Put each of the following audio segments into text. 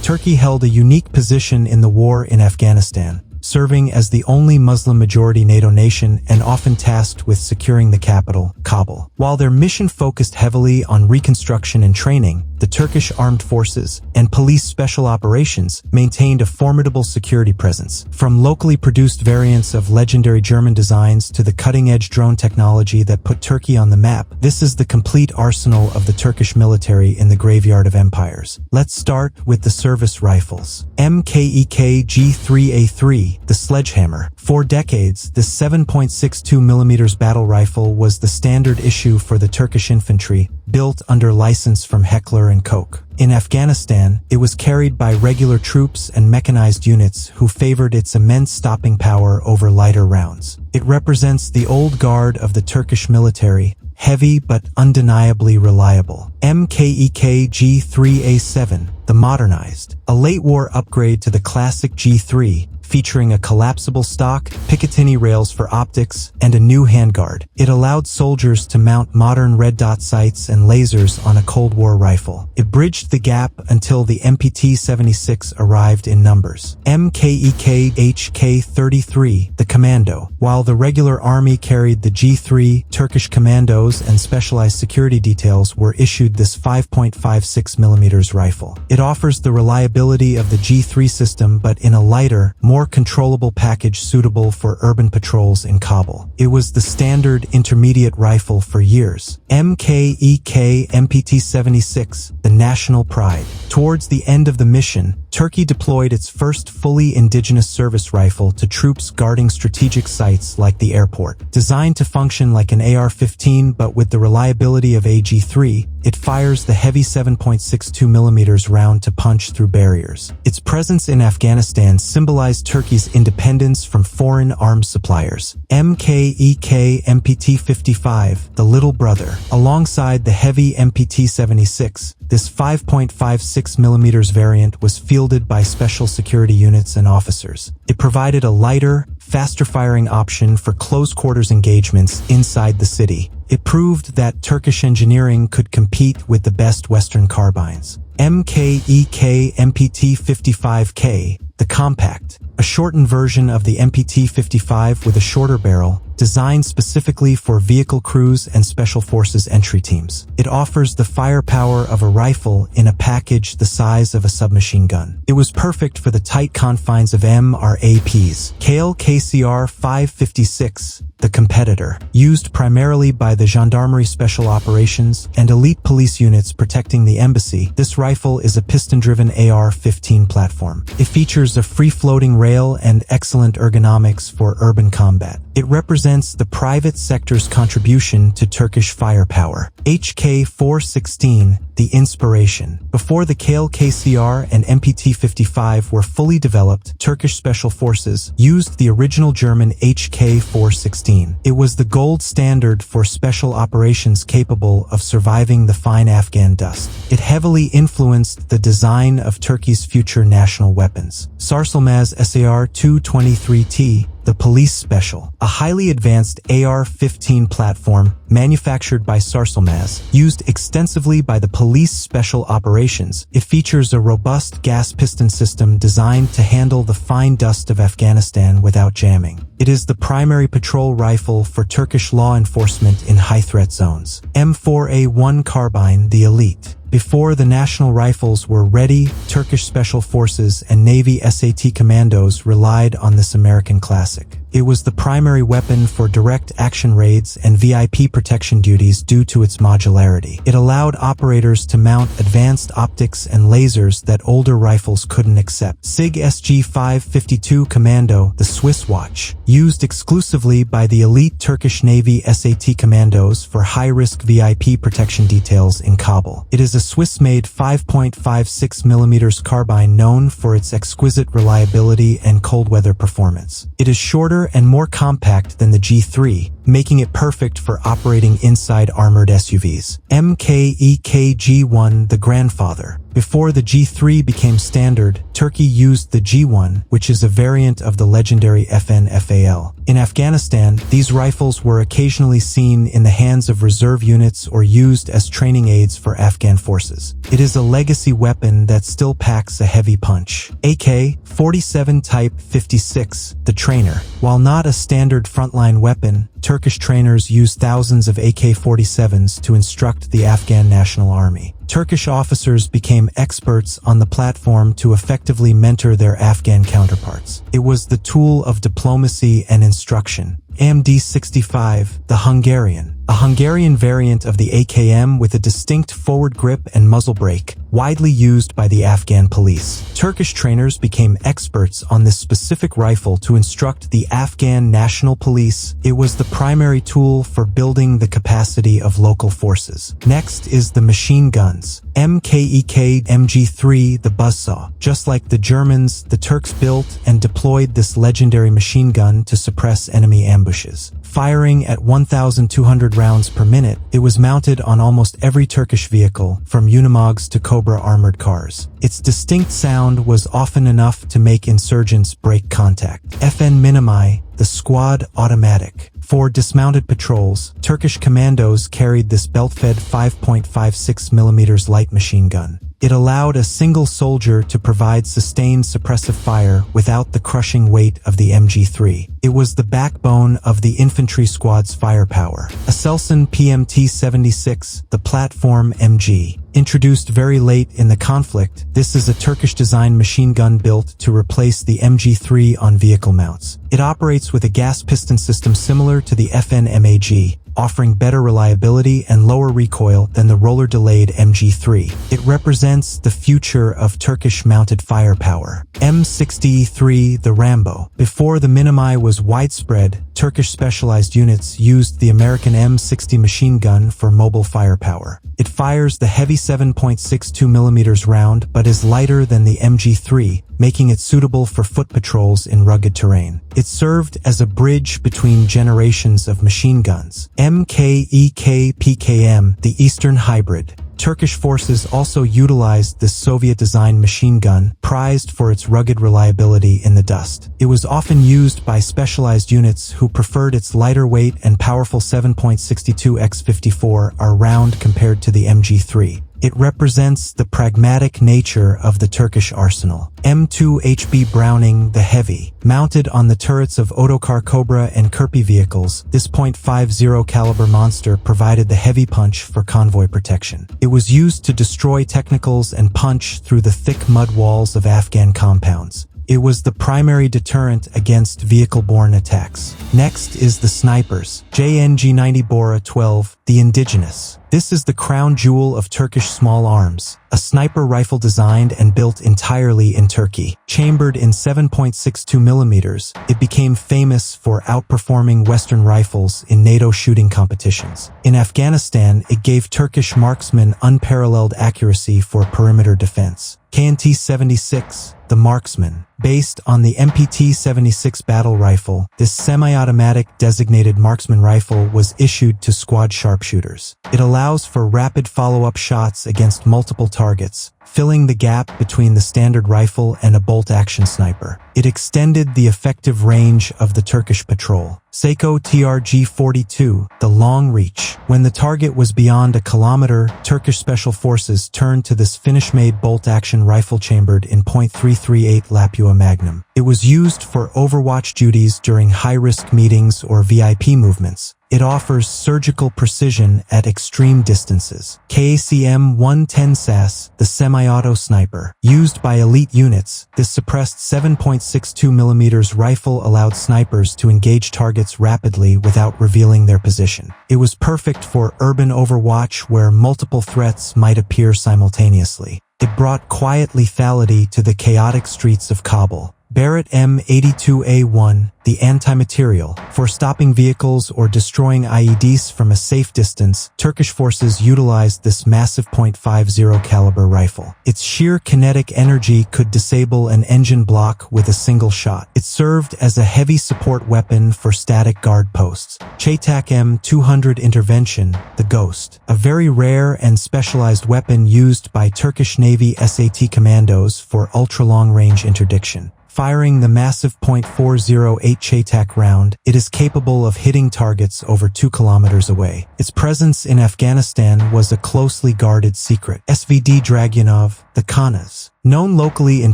Turkey held a unique position in the war in Afghanistan, serving as the only Muslim-majority NATO nation and often tasked with securing the capital, Kabul. While their mission focused heavily on reconstruction and training, the Turkish Armed Forces and Police Special Operations maintained a formidable security presence. From locally produced variants of legendary German designs to the cutting-edge drone technology that put Turkey on the map, this is the complete arsenal of the Turkish military in the graveyard of empires. Let's start with the service rifles. G3A3, the Sledgehammer. For decades, this 7.62mm battle rifle was the standard issue for the Turkish infantry, built under license from Heckler & Koch. In Afghanistan, it was carried by regular troops and mechanized units who favored its immense stopping power over lighter rounds. It represents the old guard of the Turkish military, heavy but undeniably reliable. G3A7, the modernized, a late-war upgrade to the classic G3, featuring a collapsible stock, Picatinny rails for optics, and a new handguard. It allowed soldiers to mount modern red dot sights and lasers on a Cold War rifle. It bridged the gap until the MPT-76 arrived in numbers. HK416, the Commando. While the regular army carried the G3, Turkish Commandos and specialized security details were issued this 5.56mm rifle. It offers the reliability of the G3 system but in a lighter, more controllable package suitable for urban patrols in Kabul. It was the standard intermediate rifle for years. MPT-76, the national pride. Towards the end of the mission, Turkey deployed its first fully indigenous service rifle to troops guarding strategic sites like the airport. Designed to function like an AR-15 but with the reliability of a G3, it fires the heavy 7.62mm round to punch through barriers. Its presence in Afghanistan symbolized Turkey's independence from foreign arms suppliers. MPT-55, the little brother. Alongside the heavy MPT-76, this 5.56mm variant was fielded by special security units and officers. It provided a lighter, faster-firing option for close-quarters engagements inside the city. It proved that Turkish engineering could compete with the best Western carbines. MPT-55K, the compact, a shortened version of the MPT-55 with a shorter barrel, designed specifically for vehicle crews and special forces entry teams. It offers the firepower of a rifle in a package the size of a submachine gun. It was perfect for the tight confines of MRAPs. KCR 556, the competitor, used primarily by the Gendarmerie Special Operations and elite police units protecting the embassy. This rifle is a piston-driven AR-15 platform. It features a free-floating rail and excellent ergonomics for urban combat. It represents the private sector's contribution to Turkish firepower. HK416, the inspiration. Before the KCR and MPT-55 were fully developed, Turkish Special Forces used the original German HK416. It was the gold standard for special operations capable of surviving the fine Afghan dust. It heavily influenced the design of Turkey's future national weapons. Sarsılmaz SAR-223T, the Police Special, a highly advanced AR-15 platform manufactured by Sarsılmaz, used extensively by the Police Special Operations. It features a robust gas piston system designed to handle the fine dust of Afghanistan without jamming. It is the primary patrol rifle for Turkish law enforcement in high-threat zones. M4A1 carbine, the elite. Before the national rifles were ready, Turkish Special Forces and Navy SAT Commandos relied on this American classic. It was the primary weapon for direct action raids and VIP protection duties due to its modularity. It allowed operators to mount advanced optics and lasers that older rifles couldn't accept. SIG SG-552 Commando, the Swiss watch, used exclusively by the elite Turkish Navy SAT Commandos for high-risk VIP protection details in Kabul. It is a Swiss-made 5.56mm carbine known for its exquisite reliability and cold weather performance. It is shorter and more compact than the G3, making it perfect for operating inside armored SUVs. MKEK-G1, the grandfather. Before the G3 became standard, Turkey used the G1, which is a variant of the legendary FN-FAL. In Afghanistan, these rifles were occasionally seen in the hands of reserve units or used as training aids for Afghan forces. It is a legacy weapon that still packs a heavy punch. AK-47 Type 56, the trainer. While not a standard frontline weapon, Turkish trainers use thousands of AK-47s to instruct the Afghan National Army. Turkish officers became experts on the platform to effectively mentor their Afghan counterparts. It was the tool of diplomacy and instruction. MD65, the Hungarian. A Hungarian variant of the AKM with a distinct forward grip and muzzle brake, widely used by the Afghan police. Turkish trainers became experts on this specific rifle to instruct the Afghan National Police. It was the primary tool for building the capacity of local forces. Next is the machine guns. MKEK MG3, the buzzsaw. Just like the Germans, the Turks built and deployed this legendary machine gun to suppress enemy ambushes. Firing at 1,200 rounds per minute, it was mounted on almost every Turkish vehicle, from Unimogs to Cobra armored cars. Its distinct sound was often enough to make insurgents break contact. FN Minimi, the squad automatic. For dismounted patrols, Turkish Commandos carried this belt-fed 5.56mm light machine gun. It allowed a single soldier to provide sustained suppressive fire without the crushing weight of the MG3. It was the backbone of the infantry squad's firepower. Aselsan PMT-76, the platform MG. Introduced very late in the conflict, this is a Turkish-designed machine gun built to replace the MG3 on vehicle mounts. It operates with a gas piston system similar to the FN MAG, offering better reliability and lower recoil than the roller-delayed MG3. It represents the future of Turkish mounted firepower. M63, the Rambo. Before the Minimi was widespread, Turkish specialized units used the American M60 machine gun for mobile firepower. It fires the heavy 7.62mm round but is lighter than the MG3, making it suitable for foot patrols in rugged terrain. It served as a bridge between generations of machine guns. MKEK-PKM, the Eastern Hybrid. Turkish forces also utilized this Soviet-designed machine gun, prized for its rugged reliability in the dust. It was often used by specialized units who preferred its lighter weight and powerful 7.62x54 round compared to the MG3. It represents the pragmatic nature of the Turkish arsenal. M2 HB Browning, the Heavy. Mounted on the turrets of Otokar Cobra and Kirpi vehicles, this .50 caliber monster provided the heavy punch for convoy protection. It was used to destroy technicals and punch through the thick mud walls of Afghan compounds. It was the primary deterrent against vehicle-borne attacks. Next is the snipers. JNG-90 Bora-12, the indigenous. This is the crown jewel of Turkish small arms, a sniper rifle designed and built entirely in Turkey. Chambered in 7.62mm, it became famous for outperforming Western rifles in NATO shooting competitions. In Afghanistan, it gave Turkish marksmen unparalleled accuracy for perimeter defense. KNT-76, the marksman. Based on the MPT-76 battle rifle, this semi-automatic designated marksman rifle was issued to squad sharpshooters. It allows for rapid follow-up shots against multiple targets, filling the gap between the standard rifle and a bolt-action sniper. It extended the effective range of the Turkish patrol. Seiko TRG-42, the long reach. When the target was beyond a kilometer, Turkish special forces turned to this Finnish-made bolt-action rifle chambered in .338 Lapua Magnum. It was used for overwatch duties during high-risk meetings or VIP movements. It offers surgical precision at extreme distances. KACM-110 SAS, the semi-auto sniper. Used by elite units, this suppressed 7.62mm rifle allowed snipers to engage targets rapidly without revealing their position. It was perfect for urban overwatch where multiple threats might appear simultaneously. It brought quiet lethality to the chaotic streets of Kabul. Beret M82A1, the anti-material. For stopping vehicles or destroying IEDs from a safe distance, Turkish forces utilized this massive .50 caliber rifle. Its sheer kinetic energy could disable an engine block with a single shot. It served as a heavy support weapon for static guard posts. Çatak M200 Intervention, the Ghost, a very rare and specialized weapon used by Turkish Navy SAT commandos for ultra-long-range interdiction. Firing the massive .408 Çatak round, it is capable of hitting targets over 2 kilometers away. Its presence in Afghanistan was a closely guarded secret. SVD Dragunov, the Kanas. Known locally in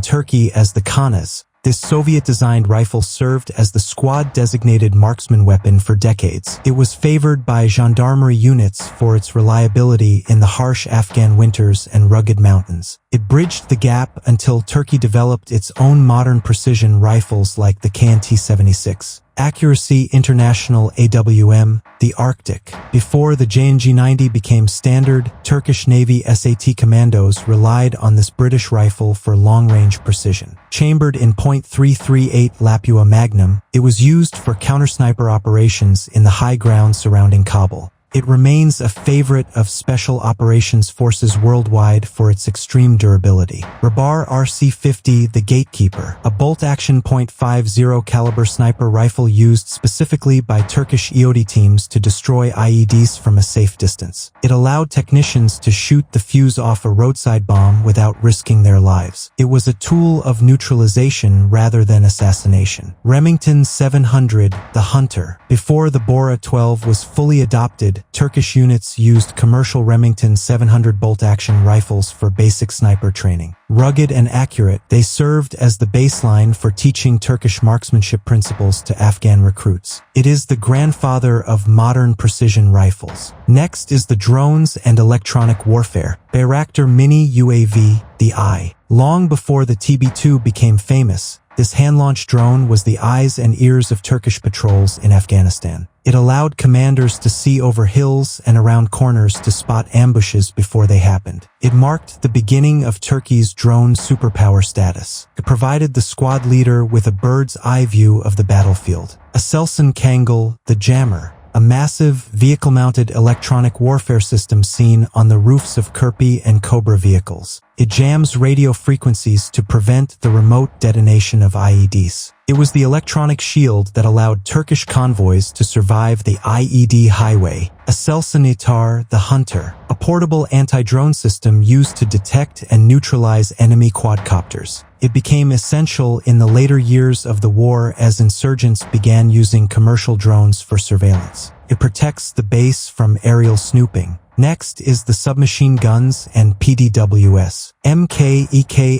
Turkey as the Kanas, this Soviet-designed rifle served as the squad-designated marksman weapon for decades. It was favored by Gendarmerie units for its reliability in the harsh Afghan winters and rugged mountains. It bridged the gap until Turkey developed its own modern precision rifles like the KNT-76. Accuracy International AWM, the Arctic. Before the JNG-90 became standard, Turkish Navy SAT commandos relied on this British rifle for long-range precision. Chambered in .338 Lapua Magnum, it was used for counter-sniper operations in the high ground surrounding Kabul. It remains a favorite of special operations forces worldwide for its extreme durability. Rabar RC-50, the Gatekeeper, a bolt-action .50 caliber sniper rifle used specifically by Turkish EOD teams to destroy IEDs from a safe distance. It allowed technicians to shoot the fuse off a roadside bomb without risking their lives. It was a tool of neutralization rather than assassination. Remington 700, the Hunter. Before the Bora-12 was fully adopted, Turkish units used commercial Remington 700 bolt-action rifles for basic sniper training. Rugged and accurate, they served as the baseline for teaching Turkish marksmanship principles to Afghan recruits. It is the grandfather of modern precision rifles. Next is the drones and electronic warfare. Bayraktar Mini UAV, the Eye. Long before the TB2 became famous, this hand-launched drone was the eyes and ears of Turkish patrols in Afghanistan. It allowed commanders to see over hills and around corners to spot ambushes before they happened. It marked the beginning of Turkey's drone superpower status. It provided the squad leader with a bird's eye view of the battlefield. Aselsan Kangal, the Jammer, a massive, vehicle-mounted electronic warfare system seen on the roofs of Kirpi and Cobra vehicles. It jams radio frequencies to prevent the remote detonation of IEDs. It was the electronic shield that allowed Turkish convoys to survive the IED highway. Aselsan Itar, the Hunter, a portable anti-drone system used to detect and neutralize enemy quadcopters. It became essential in the later years of the war as insurgents began using commercial drones for surveillance. It protects the base from aerial snooping. Next is the submachine guns and PDWs. MK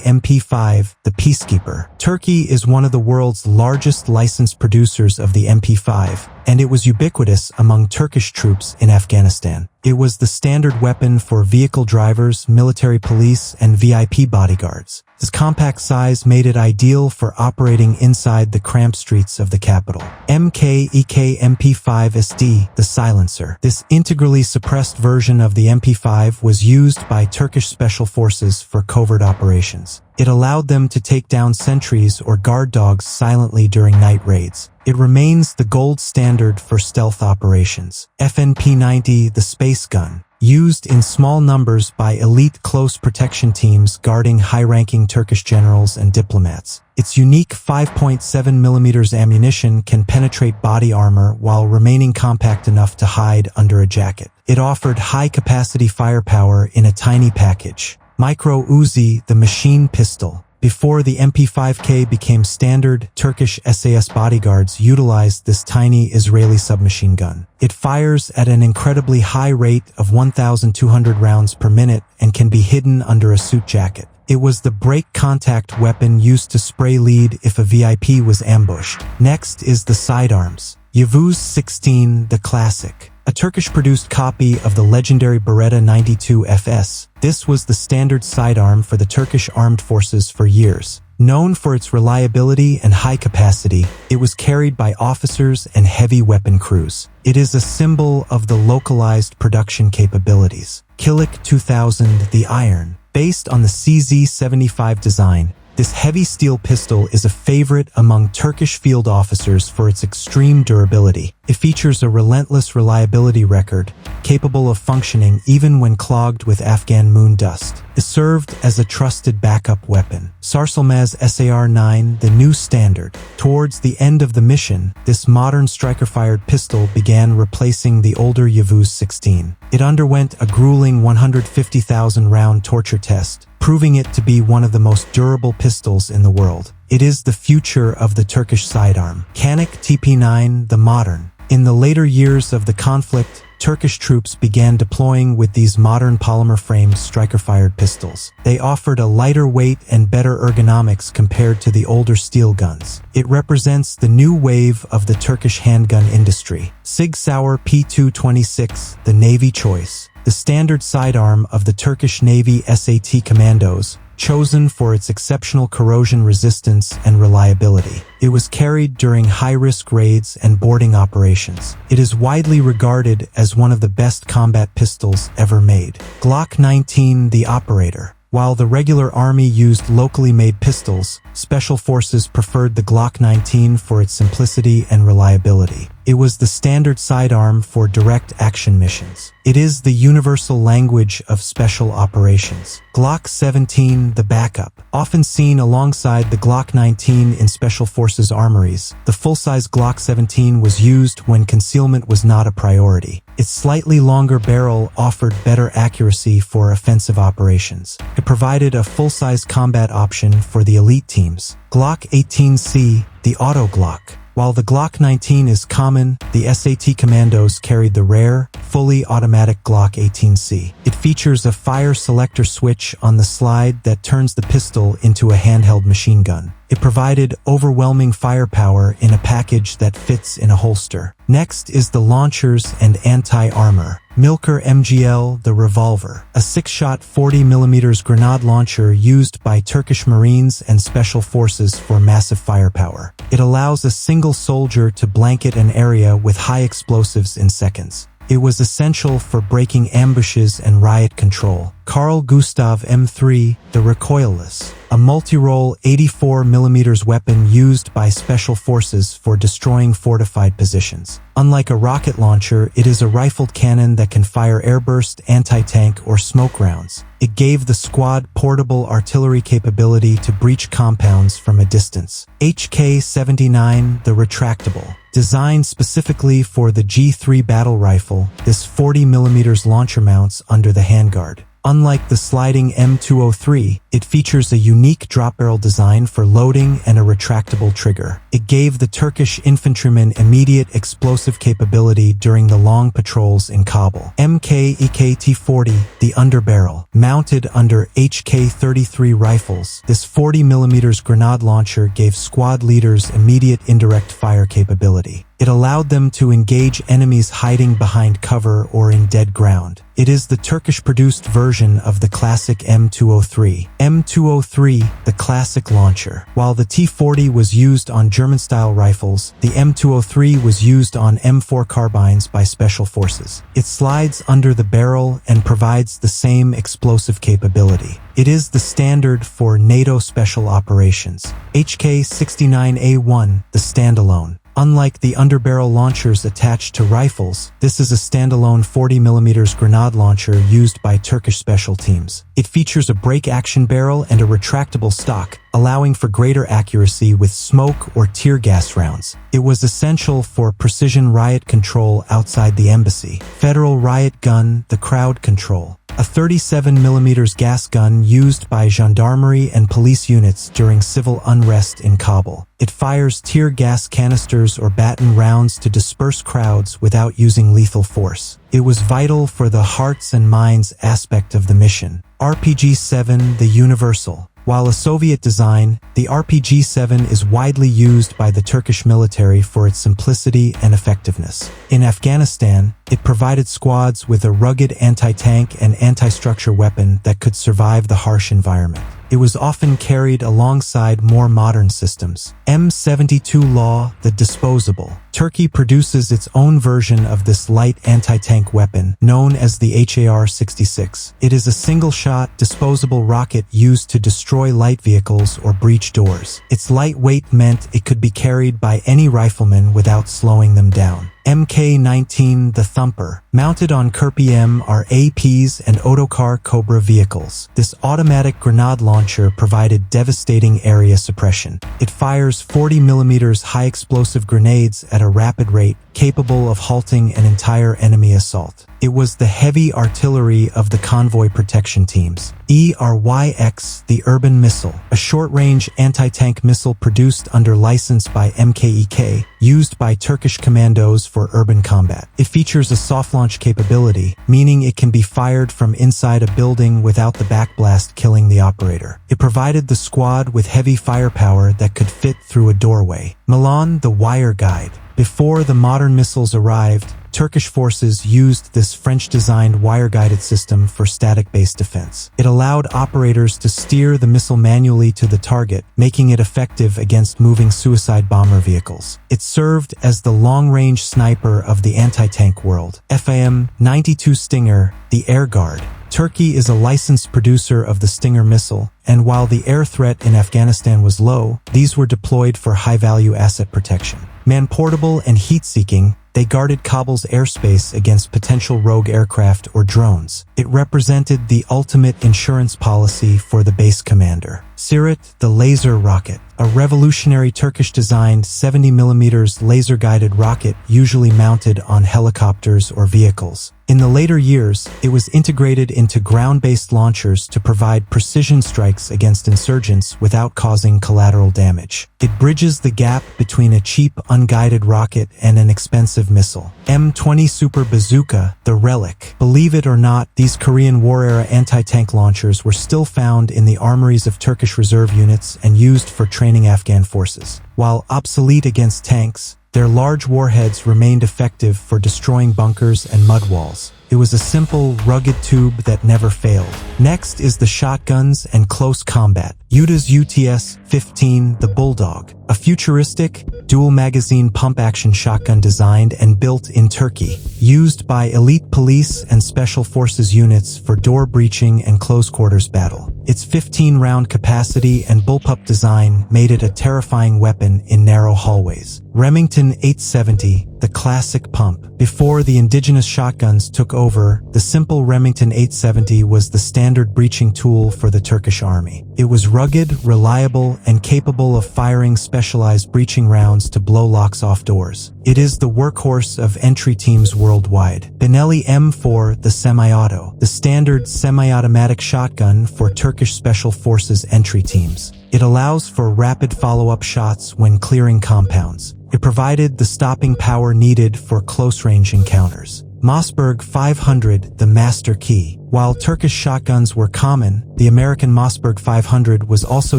MP5, the Peacekeeper. Turkey is one of the world's largest licensed producers of the MP5, and it was ubiquitous among Turkish troops in Afghanistan. It was the standard weapon for vehicle drivers, military police, and VIP bodyguards. This compact size made it ideal for operating inside the cramped streets of the capital. MK MP5SD, the Silencer. This integrally suppressed version of the MP5 was used by Turkish special forces for covert operations. It allowed them to take down sentries or guard dogs silently during night raids. It remains the gold standard for stealth operations. FNP-90, the Space Gun. Used in small numbers by elite close protection teams guarding high-ranking Turkish generals and diplomats. Its unique 5.7mm ammunition can penetrate body armor while remaining compact enough to hide under a jacket. It offered high-capacity firepower in a tiny package. Micro Uzi, the machine pistol. Before the MP5K became standard, Turkish SAS bodyguards utilized this tiny Israeli submachine gun. It fires at an incredibly high rate of 1,200 rounds per minute and can be hidden under a suit jacket. It was the break contact weapon used to spray lead if a VIP was ambushed. Next is the Sidearms. Yavuz 16, the Classic. A Turkish-produced copy of the legendary Beretta 92 FS. This was the standard sidearm for the Turkish Armed Forces for years. Known for its reliability and high capacity, it was carried by officers and heavy weapon crews. It is a symbol of the localized production capabilities. Kilik 2000, the Iron. Based on the CZ-75 design, This heavy steel pistol is a favorite among Turkish field officers for its extreme durability. It features a relentless reliability record, capable of functioning even when clogged with Afghan moon dust. It served as a trusted backup weapon. Sarsılmaz SAR-9, the new standard. Towards the end of the mission, this modern striker-fired pistol began replacing the older Yavuz 16. It underwent a grueling 150,000-round torture test, proving it to be one of the most durable pistols in the world. It is the future of the Turkish sidearm. Canik TP9, the modern. In the later years of the conflict, Turkish troops began deploying with these modern polymer-framed striker-fired pistols. They offered a lighter weight and better ergonomics compared to the older steel guns. It represents the new wave of the Turkish handgun industry. Sig Sauer P226, the Navy choice. The standard sidearm of the Turkish Navy SAT Commandos, chosen for its exceptional corrosion resistance and reliability. It was carried during high-risk raids and boarding operations. It is widely regarded as one of the best combat pistols ever made. Glock 19, the operator. While the regular army used locally made pistols, Special Forces preferred the Glock 19 for its simplicity and reliability. It was the standard sidearm for direct action missions. It is the universal language of special operations. Glock 17, the backup. Often seen alongside the Glock 19 in Special Forces armories, the full-size Glock 17 was used when concealment was not a priority. Its slightly longer barrel offered better accuracy for offensive operations. It provided a full-size combat option for the elite teams. Glock 18C, the auto Glock. While the Glock 19 is common, the SAT Commandos carried the rare, fully automatic Glock 18C. It features a fire selector switch on the slide that turns the pistol into a handheld machine gun. It provided overwhelming firepower in a package that fits in a holster. Next is the launchers and anti-armor. Milker MGL, the revolver, a 6-shot 40mm grenade launcher used by Turkish Marines and Special Forces for massive firepower. It allows a single soldier to blanket an area with high explosives in seconds. It was essential for breaking ambushes and riot control. Carl Gustav M3, the recoilless, a multi-role 84mm weapon used by Special Forces for destroying fortified positions. Unlike a rocket launcher, it is a rifled cannon that can fire airburst, anti-tank, or smoke rounds. It gave the squad portable artillery capability to breach compounds from a distance. HK416, the retractable. Designed specifically for the G3 battle rifle, this 40mm launcher mounts under the handguard. Unlike the sliding M203, it features a unique drop barrel design for loading and a retractable trigger. It gave the Turkish infantrymen immediate explosive capability during the long patrols in Kabul. MK-EKT-40, the underbarrel. Mounted under HK-33 rifles, this 40mm grenade launcher gave squad leaders immediate indirect fire capability. It allowed them to engage enemies hiding behind cover or in dead ground. It is the Turkish-produced version of the classic M203. M203, the classic launcher. While the T-40 was used on German-style rifles, the M203 was used on M4 carbines by Special Forces. It slides under the barrel and provides the same explosive capability. It is the standard for NATO special operations. HK-69A1, the standalone. Unlike the underbarrel launchers attached to rifles, this is a standalone 40mm grenade launcher used by Turkish special teams. It features a break-action barrel and a retractable stock, allowing for greater accuracy with smoke or tear gas rounds. It was essential for precision riot control outside the embassy. Federal riot gun, the crowd control. A 37mm gas gun used by Gendarmerie and police units during civil unrest in Kabul. It fires tear gas canisters or baton rounds to disperse crowds without using lethal force. It was vital for the hearts and minds aspect of the mission. RPG-7, the universal. While a Soviet design, the RPG-7 is widely used by the Turkish military for its simplicity and effectiveness. In Afghanistan, it provided squads with a rugged anti-tank and anti-structure weapon that could survive the harsh environment. It was often carried alongside more modern systems. M72 Law, the disposable. Turkey produces its own version of this light anti-tank weapon, known as the HK416. It is a single-shot, disposable rocket used to destroy light vehicles or breach doors. Its lightweight meant it could be carried by any rifleman without slowing them down. MK19 the Thumper. Mounted on KRPM are APs and Otokar Cobra vehicles. This automatic grenade launcher provided devastating area suppression. It fires 40mm high-explosive grenades at a rapid rate, capable of halting an entire enemy assault. It was the heavy artillery of the convoy protection teams. ERYX, the Urban Missile, a short-range anti-tank missile produced under license by MKEK, used by Turkish Commandos for urban combat. It features a soft launch capability, meaning it can be fired from inside a building without the backblast killing the operator. It provided the squad with heavy firepower that could fit through a doorway. Milan, the Wire Guide. Before the modern missiles arrived, Turkish forces used this French-designed wire-guided system for static-based defense. It allowed operators to steer the missile manually to the target, making it effective against moving suicide bomber vehicles. It served as the long-range sniper of the anti-tank world. FAM-92 Stinger, the Air Guard. Turkey is a licensed producer of the Stinger missile, and while the air threat in Afghanistan was low, these were deployed for high-value asset protection. Man-portable and heat-seeking, they guarded Kabul's airspace against potential rogue aircraft or drones. It represented the ultimate insurance policy for the base commander. Sirit, the Laser Rocket, a revolutionary Turkish-designed 70mm laser-guided rocket usually mounted on helicopters or vehicles. In the later years, it was integrated into ground-based launchers to provide precision strikes against insurgents without causing collateral damage. It bridges the gap between a cheap, unguided rocket and an expensive missile. M20 Super Bazooka, the Relic. Believe it or not, these Korean War-era anti-tank launchers were still found in the armories of Turkish reserve units and used for training Afghan forces. While obsolete against tanks, their large warheads remained effective for destroying bunkers and mud walls. It was a simple, rugged tube that never failed. Next is the shotguns and close combat. Utah's UTS-15, the Bulldog, a futuristic, dual-magazine pump-action shotgun designed and built in Turkey, used by elite police and special forces units for door breaching and close-quarters battle. Its 15-round capacity and bullpup design made it a terrifying weapon in narrow hallways. Remington 870, the classic pump. Before the indigenous shotguns took over, the simple Remington 870 was the standard breaching tool for the Turkish army. It was rugged, reliable, and capable of firing specialized breaching rounds to blow locks off doors. It is the workhorse of entry teams worldwide. Benelli M4, the semi-auto, the standard semi-automatic shotgun for Turkish Special Forces entry teams. It allows for rapid follow-up shots when clearing compounds. It provided the stopping power needed for close-range encounters. Mossberg 500, the Master Key. While Turkish shotguns were common, the American Mossberg 500 was also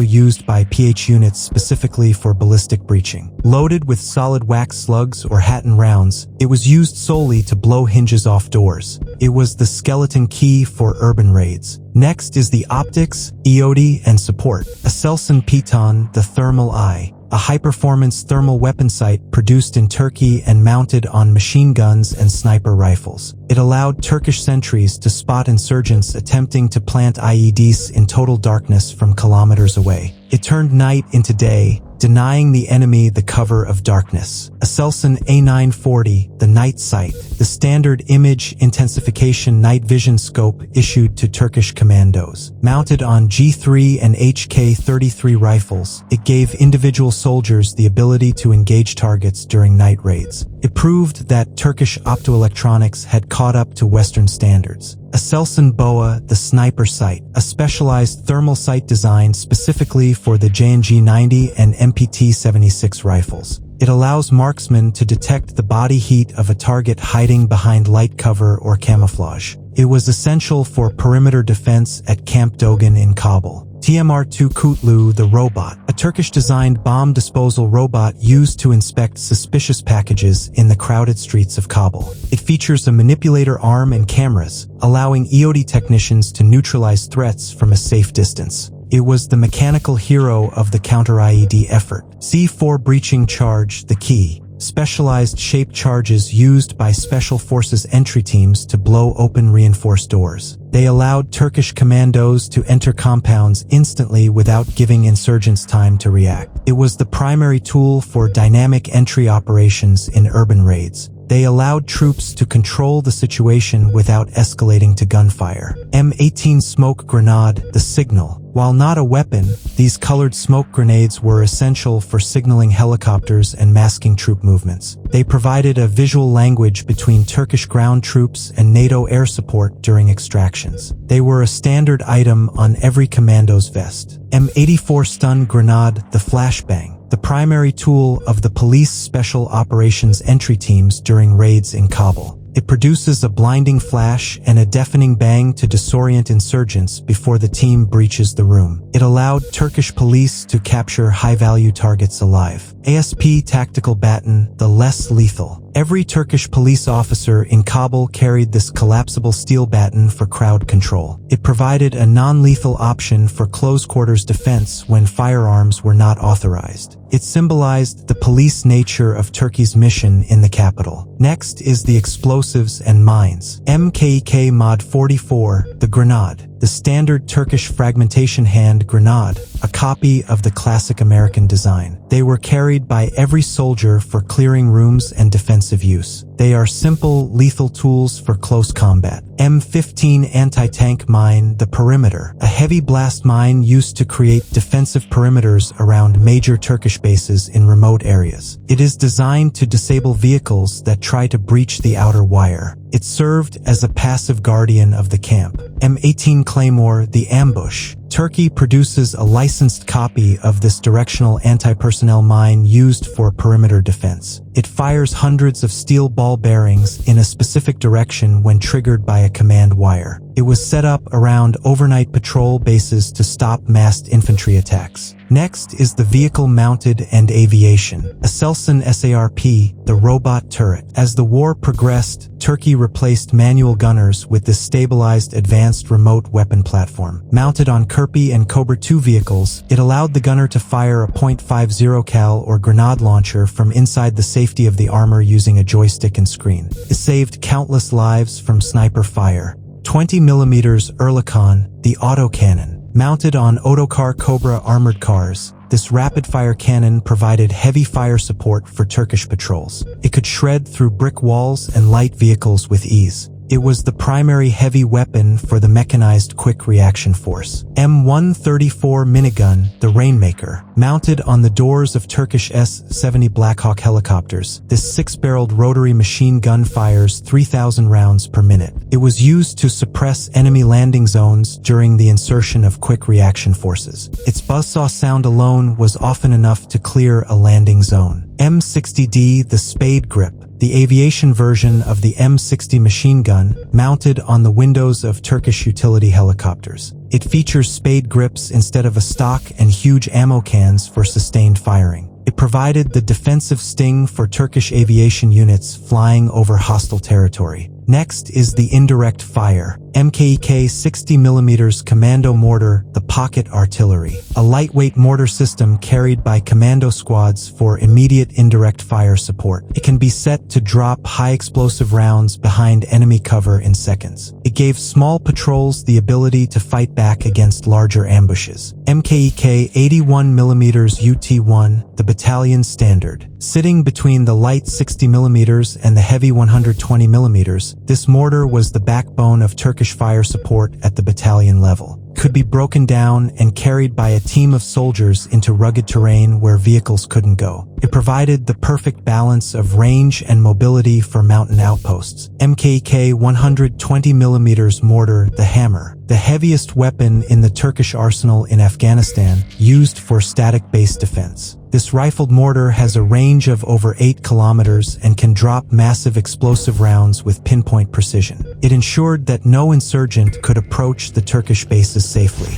used by PH units specifically for ballistic breaching. Loaded with solid wax slugs or Hatton rounds, it was used solely to blow hinges off doors. It was the skeleton key for urban raids. Next is the optics, EOD, and support. Aselsan Piton, the Thermal Eye, a high-performance thermal weapon sight produced in Turkey and mounted on machine guns and sniper rifles. It allowed Turkish sentries to spot insurgents attempting to plant IEDs in total darkness from kilometers away. It turned night into day, denying the enemy the cover of darkness. Aselsan A940, the Night Sight, the standard image intensification night vision scope issued to Turkish Commandos. Mounted on G3 and HK33 rifles, it gave individual soldiers the ability to engage targets during night raids. It proved that Turkish optoelectronics had caught up to Western standards. Aselsan BOA, the Sniper Sight, a specialized thermal sight designed specifically for the JNG-90 and MPT-76 rifles. It allows marksmen to detect the body heat of a target hiding behind light cover or camouflage. It was essential for perimeter defense at Camp Dogan in Kabul. TMR-2 Kutlu, the Robot, a Turkish-designed bomb disposal robot used to inspect suspicious packages in the crowded streets of Kabul. It features a manipulator arm and cameras, allowing EOD technicians to neutralize threats from a safe distance. It was the mechanical hero of the counter-IED effort. C4 Breaching Charge, the Key. specialized shaped charges used by Special Forces entry teams to blow open reinforced doors. They allowed Turkish commandos to enter compounds instantly without giving insurgents time to react. It was the primary tool for dynamic entry operations in urban raids. They allowed troops to control the situation without escalating to gunfire. M18 smoke grenade, the signal. While not a weapon, these colored smoke grenades were essential for signaling helicopters and masking troop movements. They provided a visual language between Turkish ground troops and NATO air support during extractions. They were a standard item on every commando's vest. M84 stun grenade, the flashbang. The primary tool of the police special operations entry teams during raids in Kabul. It produces a blinding flash and a deafening bang to disorient insurgents before the team breaches the room. It allowed Turkish police to capture high-value targets alive. ASP tactical baton, the less lethal. Every Turkish police officer in Kabul carried this collapsible steel baton for crowd control. It provided a non-lethal option for close-quarters defense when firearms were not authorized. It symbolized the police nature of Turkey's mission in the capital. Next is the explosives and mines. MKK Mod 44, the grenade. The standard Turkish fragmentation hand grenade, a copy of the classic American design. They were carried by every soldier for clearing rooms and defensive use. They are simple, lethal tools for close combat. M15 anti-tank mine, the perimeter. A heavy blast mine used to create defensive perimeters around major Turkish bases in remote areas. It is designed to disable vehicles that try to breach the outer wire. It served as a passive guardian of the camp. M18 Claymore, the ambush. Turkey produces a licensed copy of this directional anti-personnel mine used for perimeter defense. It fires hundreds of steel ball bearings in a specific direction when triggered by a command wire. It was set up around overnight patrol bases to stop massed infantry attacks. Next is the vehicle-mounted and aviation. Aselsan SARP, the robot turret. As the war progressed, Turkey replaced manual gunners with this stabilized advanced remote weapon platform. Mounted on Kirpi and Cobra II vehicles, it allowed the gunner to fire a .50 cal or grenade launcher from inside the safety of the armor using a joystick and screen. It saved countless lives from sniper fire. 20mm Erlikon, the autocannon. Mounted on Otokar Cobra armored cars, this rapid-fire cannon provided heavy fire support for Turkish patrols. It could shred through brick walls and light vehicles with ease. It was the primary heavy weapon for the mechanized quick reaction force. M134 minigun, the Rainmaker. Mounted on the doors of Turkish S-70 Blackhawk helicopters, this 6-barreled rotary machine gun fires 3,000 rounds per minute. It was used to suppress enemy landing zones during the insertion of quick reaction forces. Its buzzsaw sound alone was often enough to clear a landing zone. M60D, the Spade Grip. The aviation version of the M60 machine gun, mounted on the windows of Turkish utility helicopters. It features spade grips instead of a stock and huge ammo cans for sustained firing. It provided the defensive sting for Turkish aviation units flying over hostile territory. Next is the indirect fire. MKK 60mm Commando mortar, the pocket artillery. A lightweight mortar system carried by commando squads for immediate indirect fire support. It can be set to drop high explosive rounds behind enemy cover in seconds. It gave small patrols the ability to fight back against larger ambushes. MKK 81mm UT-1, the battalion standard. Sitting between the light 60mm and the heavy 120mm, this mortar was the backbone of Turkish fire support at the battalion level. Could be broken down and carried by a team of soldiers into rugged terrain where vehicles couldn't go. It provided the perfect balance of range and mobility for mountain outposts. MKK 120mm mortar, the Hammer. The heaviest weapon in the Turkish arsenal in Afghanistan, used for static base defense. This rifled mortar has a range of over 8 kilometers and can drop massive explosive rounds with pinpoint precision. It ensured that no insurgent could approach the Turkish bases safely.